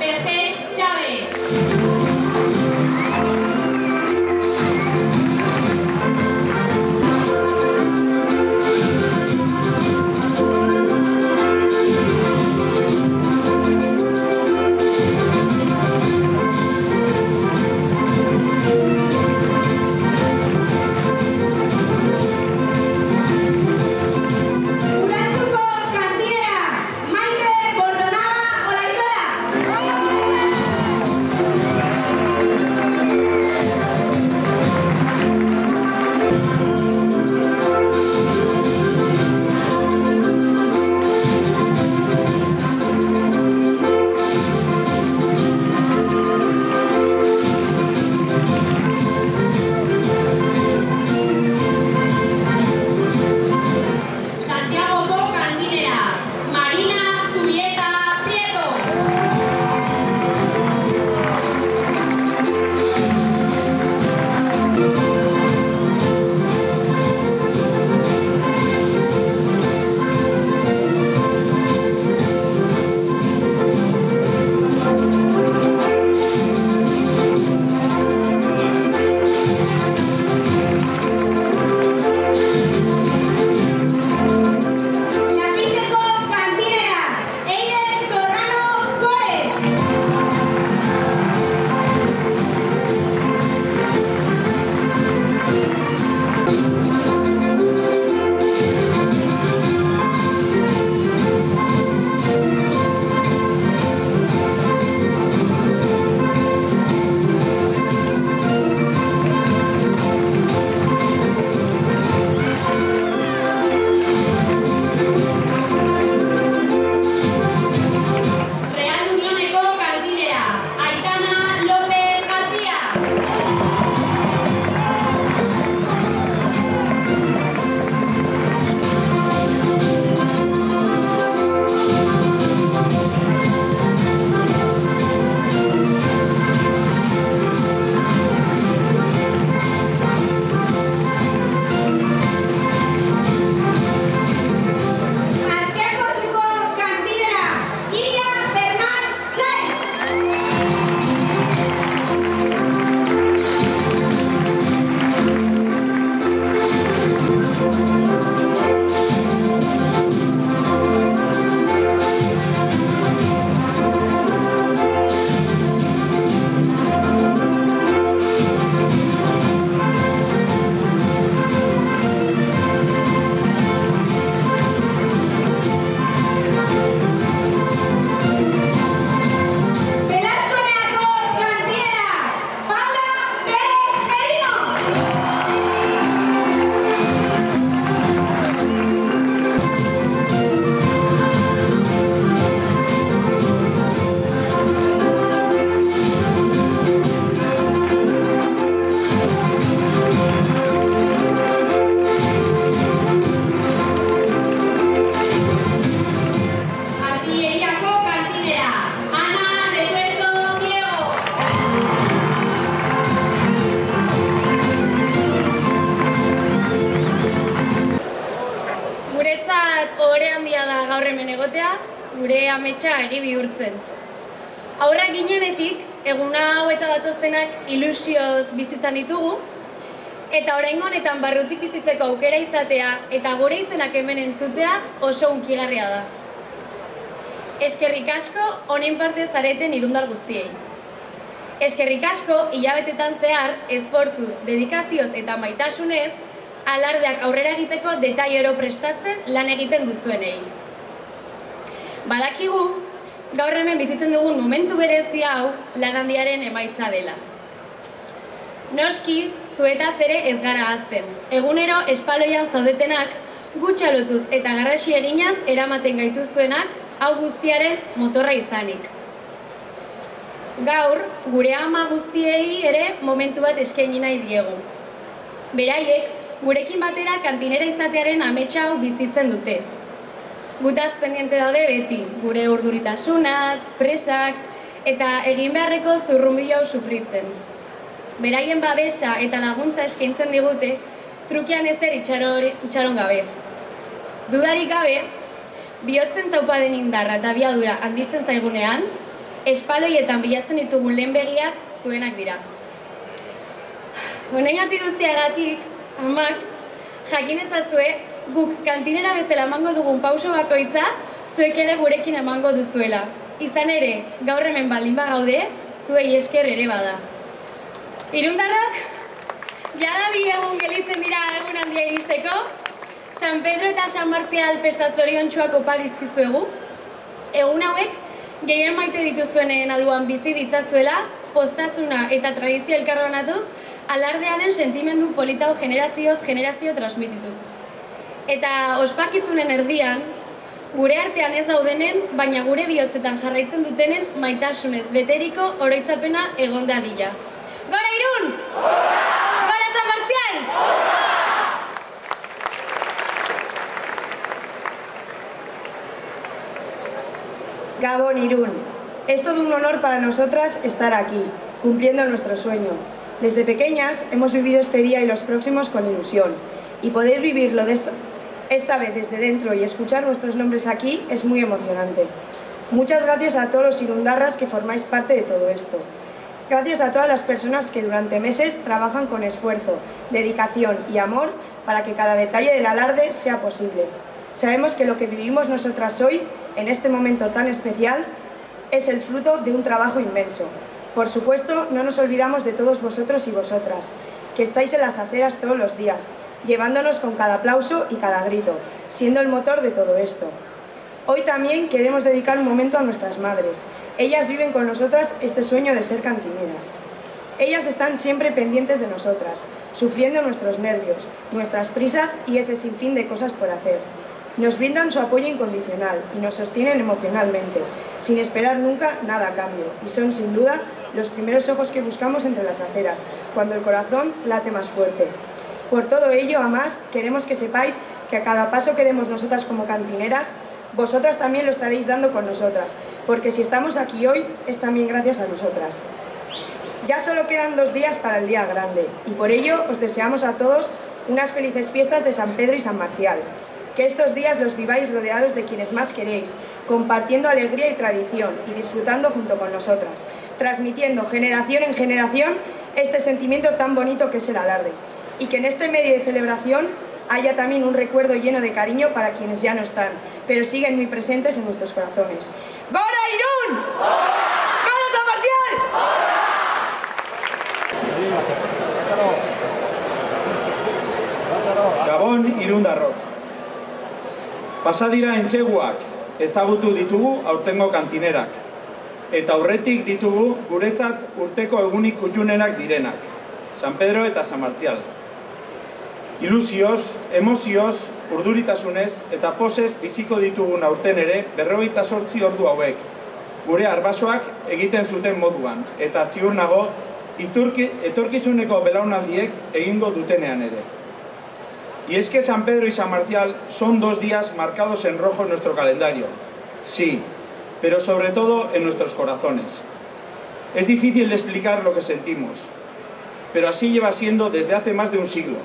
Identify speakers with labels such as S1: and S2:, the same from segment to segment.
S1: Mercedes Chávez.
S2: Gure ametsa egi bihurtzen. Aurrak ginenetik, egun hau eta datozenak ilusioz bizitzan ditugu, eta oraingo honetan barrutik bizitzeko aukera izatea eta gure izenak hemen entzutea oso hunkigarria da. Eskerrik asko honen parte zareten irundar guztiei. Eskerrik asko hilabetetan zehar esfortzuz, dedikazioz eta maitasunez alardeak aurrera egiteko detaiero prestatzen lan egiten duzuenei. Badakigu, gaur hemen bizitzen dugun momentu berezi hau lan handiaren emaitza dela. Noski, zuetaz ere ez gara ahazten. Egunero espaloian zaudetenak gutxalotuz eta garrasi eginaz eramaten gaituzuenak hau guztiaren motorra izanik. Gaur, gure ama guztiei ere momentu bat eskaini nahi diegu. Beraiek, gurekin batera kantinera izatearen ametsa hau bizitzen dute. Gutaz pendiente daude beti, gure urduritasunak, presak eta egin beharreko zurrunbilo hau sufritzen. Beraien babesa eta laguntza eskaintzen digute, trukean ezer itxaron gabe. Dudarik gabe, bihotzen taupa den indarra eta abiadura handitzen zaigunean, espaloietan bilatzen ditugun lehen begiak zuenak dira. Honengatik guztiagatik, amak, jakin ezazue, guk kantinera bezala emango dugun pauso bakoitza, zuek ere gurekin emango duzuela. Izan ere, gaur hemen baldin bagaude, zuei esker ere bada. Irundarrok, jada 2 egun gelitzen dira egun handia iristeko, San Pedro eta San Martzial festa zoriontsuak opa dizkizuegu. Egun hauek, gehien maite dituzuenen alboan bizi ditzazuela, poztasuna eta tradizio elkarbanatuz, alardea den sentimendu politau generazioz generazio transmitituz. Eta ospakizunen erdian, gure artean ez daudenen, baina gure bihotzetan jarraitzen dutenen maitasunez beteriko oroitzapena egon dadila. Gora Irun! Gora San Martzial!
S1: Gabón Irún, es todo un honor para nosotras estar aquí, cumpliendo nuestro sueño. Desde pequeñas hemos vivido este día y los próximos con ilusión, y poder vivirlo esta vez desde dentro y escuchar nuestros nombres aquí es muy emocionante. Muchas gracias a todos los irundarras que formáis parte de todo esto. Gracias a todas las personas que durante meses trabajan con esfuerzo, dedicación y amor para que cada detalle del alarde sea posible. Sabemos que lo que vivimos nosotras hoy, en este momento tan especial, es el fruto de un trabajo inmenso. Por supuesto, no nos olvidamos de todos vosotros y vosotras, que estáis en las aceras todos los días, llevándonos con cada aplauso y cada grito, siendo el motor de todo esto. Hoy también queremos dedicar un momento a nuestras madres. Ellas viven con nosotras este sueño de ser cantineras. Ellas están siempre pendientes de nosotras, sufriendo nuestros nervios, nuestras prisas y ese sinfín de cosas por hacer. Nos brindan su apoyo incondicional y nos sostienen emocionalmente, sin esperar nunca nada a cambio, y son sin duda los primeros ojos que buscamos entre las aceras, cuando el corazón late más fuerte. Por todo ello, además, queremos que sepáis que a cada paso que demos nosotras como cantineras, vosotras también lo estaréis dando con nosotras, porque si estamos aquí hoy, es también gracias a nosotras. Ya solo quedan 2 días para el día grande, y por ello os deseamos a todos unas felices fiestas de San Pedro y San Marcial. Que estos días los viváis rodeados de quienes más queréis, compartiendo alegría y tradición y disfrutando junto con nosotras, transmitiendo generación en generación este sentimiento tan bonito que es el alarde. Y que en este medio de celebración haya también un recuerdo lleno de cariño para quienes ya no están, pero siguen muy presentes en nuestros corazones. ¡Gora Irún! ¡Gora San Marcial!
S3: Gabon Irundarrok. Pasadira entseguak ezagutu ditugu aurtengo kantinerak, eta aurretik ditugu guretzat urteko egunik kuttunenak direnak, San Pedro eta San Martzial. Ilusioz, emozioz, urduritasunez eta pozez biziko ditugun aurten ere 48 ordu hauek, gure arbasoak egiten zuten moduan, eta ziur nago etorkizuneko belaunaldiek egingo dutenean ere. Y es que San Pedro y San Marcial son 2 días marcados en rojo en nuestro calendario. Sí, pero sobre todo en nuestros corazones. Es difícil de explicar lo que sentimos, pero así lleva siendo desde hace más de un siglo.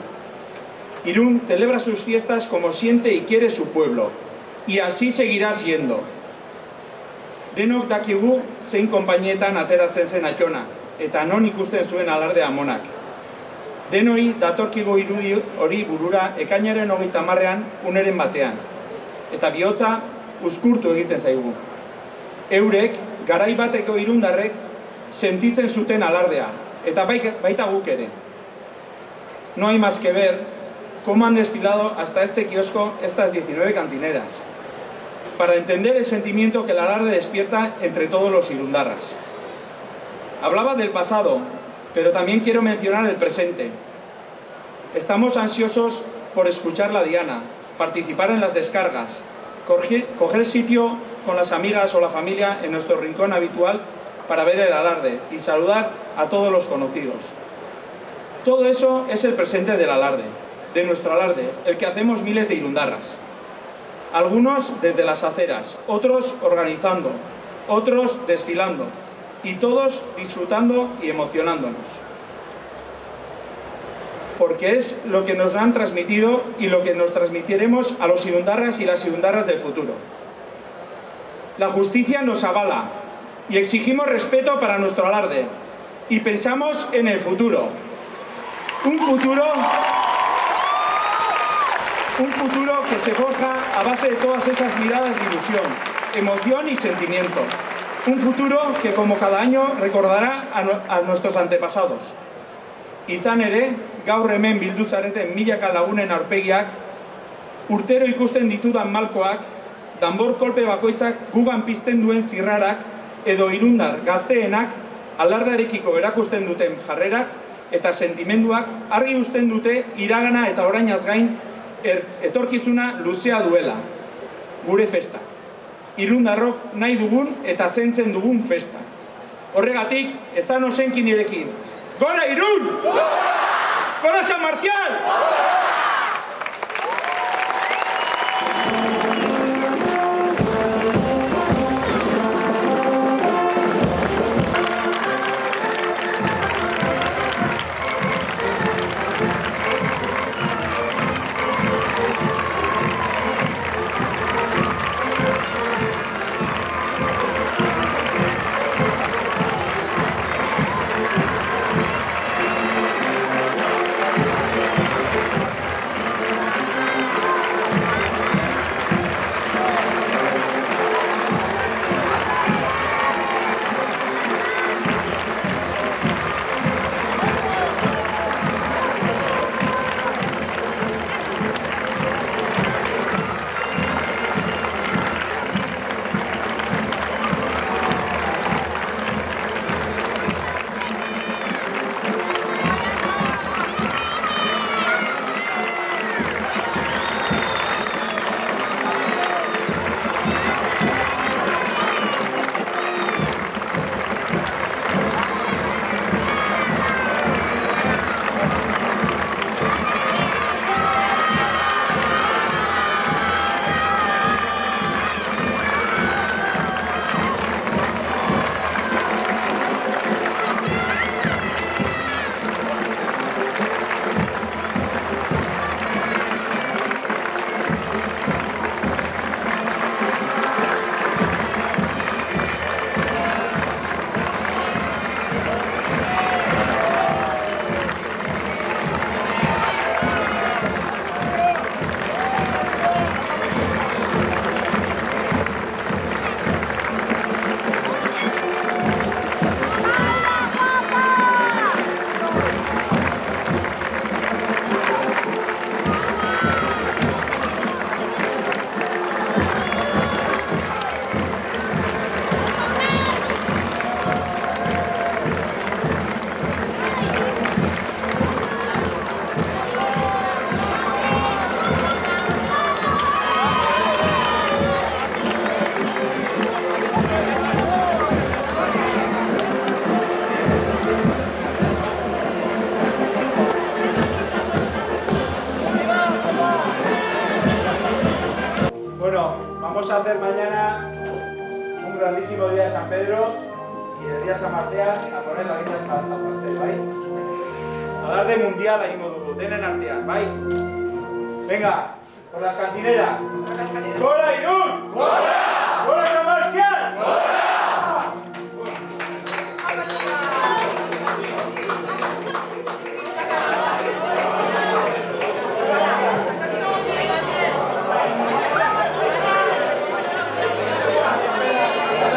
S3: Irún celebra sus fiestas como siente y quiere su pueblo, y así seguirá siendo. Denok dakigu zein konpainietan ateratzen zen Atxona, eta non ikusten zuen alardea amonak. Denoi datorkigo irudi hori burura ekainaren 30ean uneren batean, eta bihotza uzkurtu egiten zaigu. Eurek, garai bateko irundarrek, sentitzen zuten alardea, eta baita guk ere. No hay más que ver cómo han desfilado hasta este kiosco estas 19 cantineras, para entender el sentimiento que el alarde despierta entre todos los irundarras. Hablaba del pasado, pero también quiero mencionar el presente. Estamos ansiosos por escuchar la diana, participar en las descargas, coger sitio con las amigas o la familia en nuestro rincón habitual para ver el alarde y saludar a todos los conocidos. Todo eso es el presente del alarde, de nuestro alarde, el que hacemos miles de irundarras. Algunos desde las aceras, otros organizando, otros desfilando, y todos disfrutando y emocionándonos. Porque es lo que nos han transmitido y lo que nos transmitiremos a los irundarras y las irundarras del futuro. La justicia nos avala, y exigimos respeto para nuestro alarde. Y pensamos en el futuro. Un futuro que se forja a base de todas esas miradas de ilusión, emoción y sentimiento. Un futuro que, como cada año, recordará a nuestros antepasados. Izan ere, gaur hemen bildu zareten milaka lagunen aurpegiak, urtero ikusten ditudan malkoak, danbor kolpe bakoitzak gugan pizten duen zirrarak, edo irundar gazteenak, alardearekiko erakusten duten jarrerak eta sentimenduak argi uzten dute iragana eta orainaz gain etorkizuna luzea duela. Gure festak. Irundarrok nahi dugun eta zentzen dugun festa. Horregatik, ezan osenkin irekin. Gora Irun! Gora San Marcial! Vamos a hacer mañana un grandísimo día de San Pedro y el día de San Marcial a poner la guita al pastel, ¿vale? Alarde mundial ahí modugu, denen artean, ¿vale? Venga, por las cantineras. ¡Gora Irún! ¡Gora! ¡Gora!